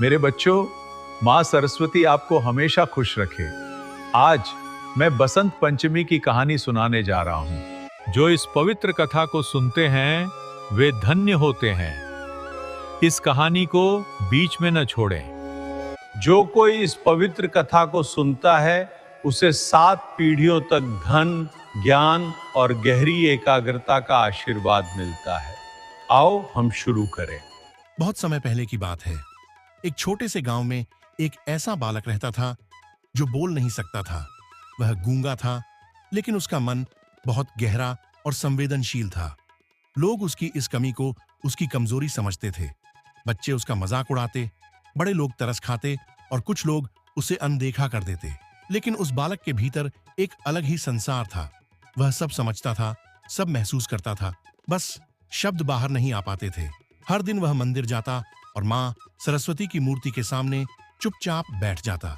मेरे बच्चों, माँ सरस्वती आपको हमेशा खुश रखे। आज मैं बसंत पंचमी की कहानी सुनाने जा रहा हूँ। जो इस पवित्र कथा को सुनते हैं वे धन्य होते हैं। इस कहानी को बीच में न छोड़ें। जो कोई इस पवित्र कथा को सुनता है उसे 7 पीढ़ियों तक धन, ज्ञान और गहरी एकाग्रता का आशीर्वाद मिलता है। आओ हम शुरू करें। बहुत समय पहले की बात है। एक छोटे से गांव में एक ऐसा बालक रहता था जो बोल नहीं सकता था। वह गूंगा था, लेकिन उसका मन बहुत गहरा और संवेदनशील था। लोग उसकी इस कमी को उसकी कमजोरी समझते थे। बच्चे उसका मजाक उड़ाते, बड़े लोग तरस खाते और कुछ लोग उसे अनदेखा कर देते। लेकिन उस बालक के भीतर एक अलग ही संसार था। वह सब समझता था, सब महसूस करता था, बस शब्द बाहर नहीं आ पाते थे। हर दिन वह मंदिर जाता और माँ सरस्वती की मूर्ति के सामने चुपचाप बैठ जाता।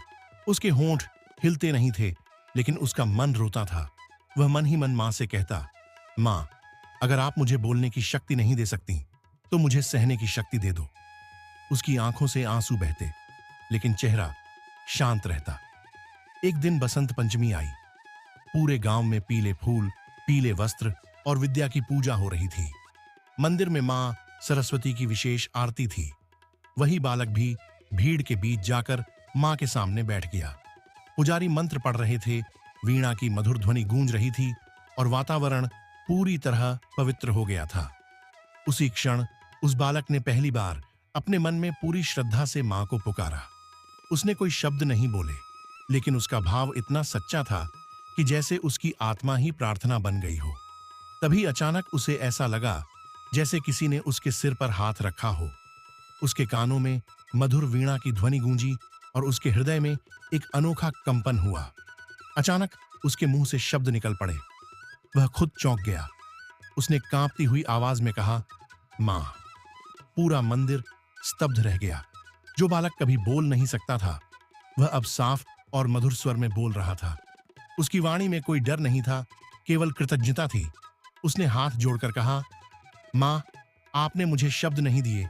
उसके होंठ हिलते नहीं थे, लेकिन उसका मन रोता था। वह मन ही मन माँ से कहता, माँ, अगर आप मुझे बोलने की शक्ति नहीं दे सकती तो मुझे सहने की शक्ति दे दो। उसकी आंखों से आंसू बहते, लेकिन चेहरा शांत रहता। एक दिन बसंत पंचमी आई। पूरे गांव में पीले फूल, पीले वस्त्र और विद्या की पूजा हो रही थी। मंदिर में माँ सरस्वती की विशेष आरती थी। वही बालक भी भीड़ के बीच जाकर माँ के सामने बैठ गया। पुजारी मंत्र पढ़ रहे थे, वीणा की मधुर ध्वनि गूंज रही थी और वातावरण पूरी तरह पवित्र हो गया था। उसी क्षण उस बालक ने पहली बार अपने मन में पूरी श्रद्धा से माँ को पुकारा। उसने कोई शब्द नहीं बोले, लेकिन उसका भाव इतना सच्चा था कि जैसे उसकी आत्मा ही प्रार्थना बन गई हो। तभी अचानक उसे ऐसा लगा जैसे किसी ने उसके सिर पर हाथ रखा हो। उसके कानों में मधुर वीणा की ध्वनि गूंजी और उसके हृदय में एक अनोखा कंपन हुआ। अचानक उसके मुंह से शब्द निकल पड़े। वह खुद चौंक गया। उसने कांपती हुई आवाज में कहा, मां। पूरा मंदिर स्तब्ध रह गया। जो बालक कभी बोल नहीं सकता था, वह अब साफ और मधुर स्वर में बोल रहा था। उसकी वाणी में कोई डर नहीं था, केवल कृतज्ञता थी। उसने हाथ जोड़कर कहा, मां, आपने मुझे शब्द नहीं दिए,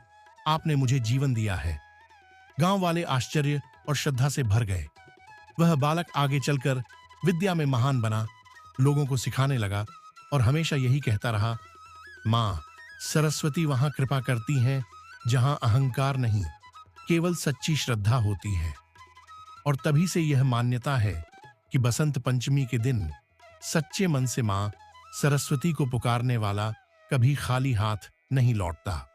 आपने मुझे जीवन दिया है। गांव वाले आश्चर्य और श्रद्धा से भर गए। वह बालक आगे चलकर विद्या में महान बना, लोगों को सिखाने लगा और हमेशा यही कहता रहा, मां सरस्वती वहां कृपा करती हैं जहां अहंकार नहीं, केवल सच्ची श्रद्धा होती है। और तभी से यह मान्यता है कि बसंत पंचमी के दिन सच्चे मन से मां सरस्वती को पुकारने वाला कभी खाली हाथ नहीं लौटता।